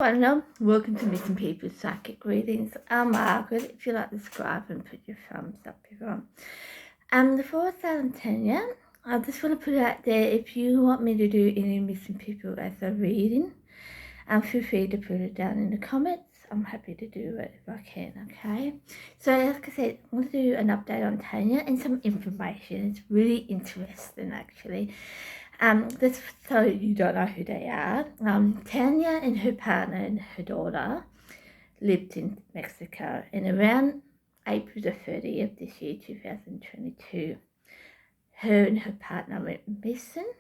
Hello, welcome to Missing People's Psychic Readings. I'm Margaret. If you like, subscribe and put your thumbs up if you want. The fourth and Tanya, I just want to put it out there, if you want me to do any missing people as a reading, feel free to put it down in the comments. I'm happy to do it if I can, okay? So like I said, I want to do an update on Tanya and some information. It's really interesting actually. Just so you don't know who they are, Tanya and her partner and her daughter lived in Mexico, and around April the 30th this year, 2022, her and her partner went missing,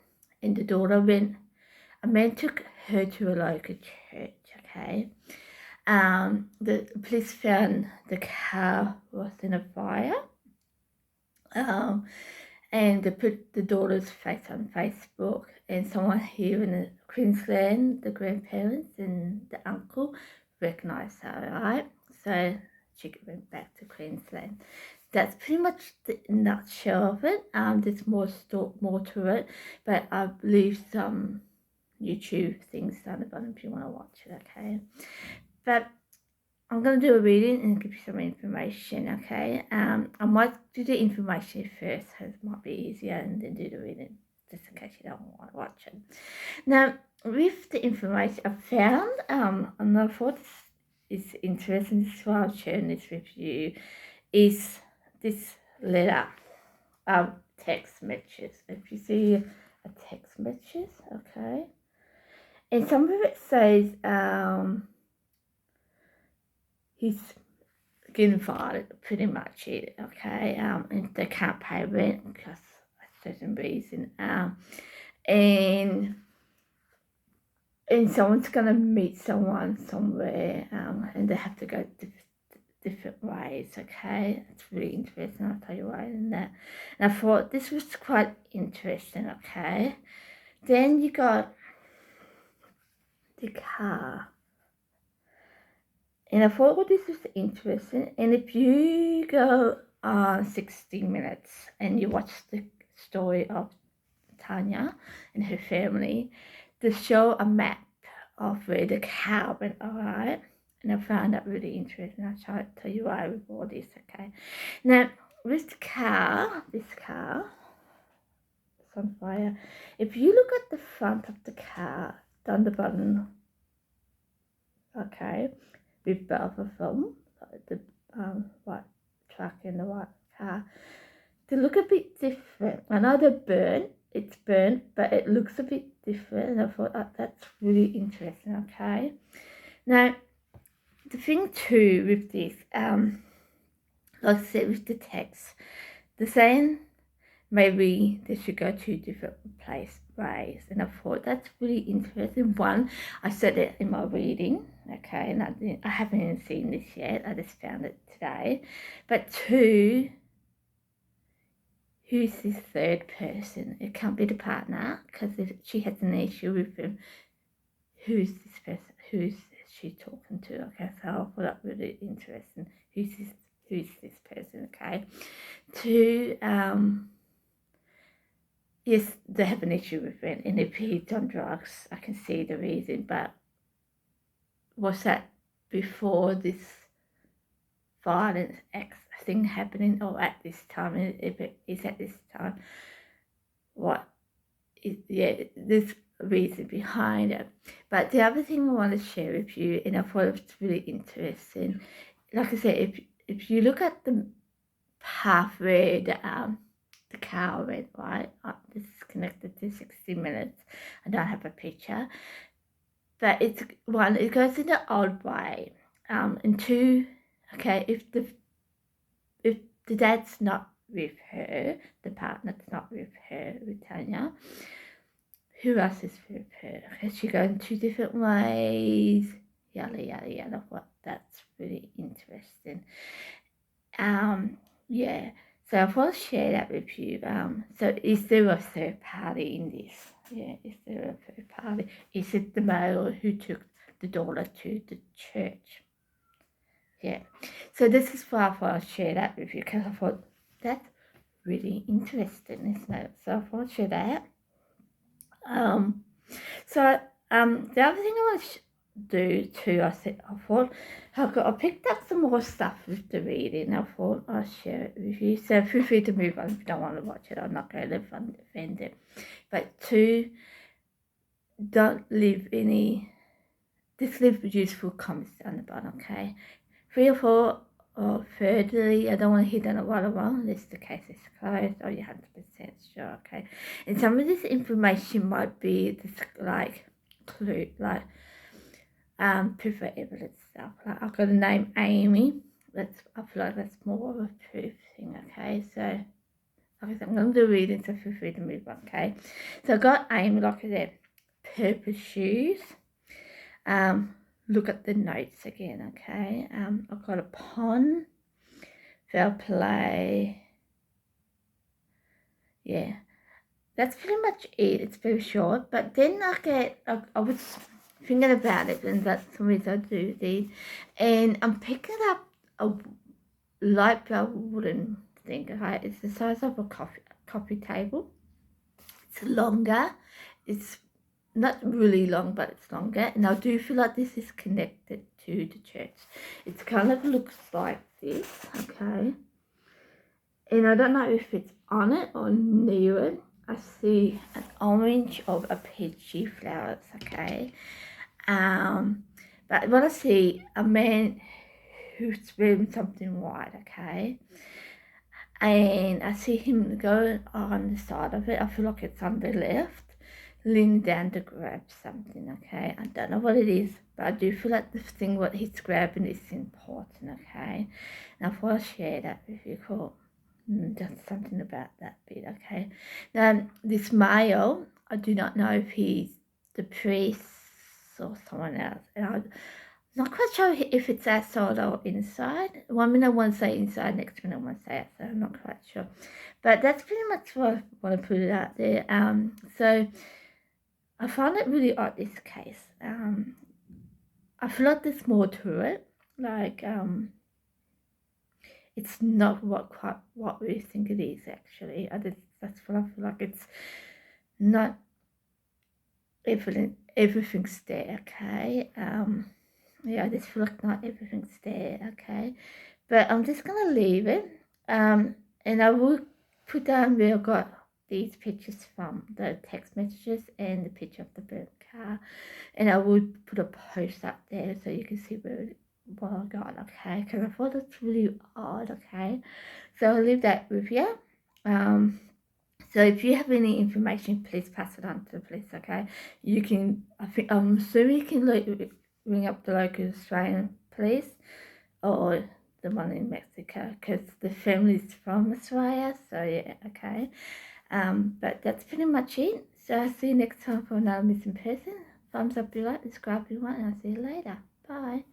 and the daughter went, a man took her to a local church, okay? The police found the car was in a fire, and they put the daughter's face on Facebook, and someone here in Queensland, the grandparents and the uncle, recognised her, right? So she went back to Queensland. That's pretty much the nutshell of it. There's more to it, but I believe some YouTube things down the bottom if you want to watch it, okay? But I'm going to do a reading and give you some information, okay? I might do the information first, so it might be easier, and then do the reading, just in case you don't want to watch it. Now, with the information I found, and I thought this is interesting, this is why I'm sharing this with you, is this letter, text messages. If you see a text message, okay? And some of it says, he's getting fired, pretty much it, okay? And they can't pay rent because of a certain reason. And someone's gonna meet someone somewhere, and they have to go different ways, okay? It's really interesting, I'll tell you why in that. And I thought this was quite interesting, okay? Then you got the car. And I thought, well, this was interesting. And if you go on 60 Minutes and you watch the story of Tanya and her family, they show a map of where the car went, all right? And I found that really interesting. I'll tell you why with all this, okay? Now, with the car, this car, it's on fire. If you look at the front of the car, down the bottom, okay, with both of them, the white truck and the white car, they look a bit different. I know they're burnt, it's burnt, but it looks a bit different, and I thought, oh, that's really interesting, okay? Now, the thing too with this, like I said, with the text, they're saying maybe they should go to different ways, and I thought that's really interesting. One, I said it in my reading, okay, and I haven't even seen this yet, I just found it today. But two, who's this third person? It can't be the partner, because if she has an issue with him, who's this person? Who's she talking to? Okay, so I thought that really interesting. Who's this person? Okay. Two, yes, they have an issue with him, and if he's on drugs, I can see the reason. But was that before this violence thing happening, or at this time? If it is at this time, what is, yeah, there's a reason behind it. But the other thing I want to share with you, and I thought it was really interesting, like I said, if you look at the path where the car went, right, this is connected to 60 Minutes, I don't have a picture, but it's one, it goes in the old way, and two, okay, if the dad's not with her, the partner's not with her, with Tanya, who else is with her? Okay, she goes in two different ways, yada yada yada. What, that's really interesting. Yeah, so I thought I'd share that with you. So is there a third party in this? Yeah, is there a third party? Is it the male who took the daughter to the church? Yeah, so this is why I thought I'd share that with you, because I thought that's really interesting, isn't it? So I thought I'd share that. The other thing I want to do too. I picked up some more stuff with the reading. I thought I'll share it with you. So feel free to move on if you don't want to watch it. I'm not going to defend it. But two, don't leave any, just leave useful comments down the bottom, okay? 3 or 4, or thirdly, I don't want to hit on it while I'm wrong. This is the case is closed. Oh, you're 100% sure, okay? And some of this information might be just like clue, like proof of evidence stuff. Like I've got a name Amy. I feel like that's more of a proof thing, okay? So like I said, I'm going to do reading, so feel free to move on, okay? So I got Amy, like I said, purple shoes. Look at the notes again, okay? I've got a pond, fair play. Yeah, that's pretty much it. It's very short, but then I was thinking about it, and that's the reason I do these. And I'm picking up a light bulb wooden thing, okay? It's the size of a coffee table. It's longer. It's not really long, but it's longer. And I do feel like this is connected to the church. It kind of looks like this, okay? And I don't know if it's on it or near it. I see an orange or a peachy flowers, okay? But what I see, a man who's wearing something white, okay? And I see him go on the side of it. I feel like it's on the left, leaning down to grab something, okay? I don't know what it is, but I do feel like the thing what he's grabbing is important, okay? And I thought I'd share that with you, cool. Just something about that bit, okay? Now, this male, I do not know if he's the priest or someone else. And I'm not quite sure if it's outside or inside. 1 minute I want to say inside, next minute I want to say outside. I'm not quite sure. But that's pretty much what I want to put it out there. So I find it really odd, this case. I feel like there's more to it. Like, it's not quite what we think it is, actually. That's what I feel like. It's not everything's there, okay? Yeah, I just feel like not everything's there, okay? But I'm just going to leave it. And I will put down where I got these pictures from, the text messages and the picture of the burnt car. And I will put a post up there so you can see what I got, okay? Because I thought it's really odd, okay? So I'll leave that with you. So if you have any information, please pass it on to the police, okay? You can, I'm assuming you can ring up the local Australian police or the one in Mexico, because the family's from Australia, so yeah, okay. But that's pretty much it. So I'll see you next time for another missing person. Thumbs up if you like, subscribe if you want, and I'll see you later. Bye.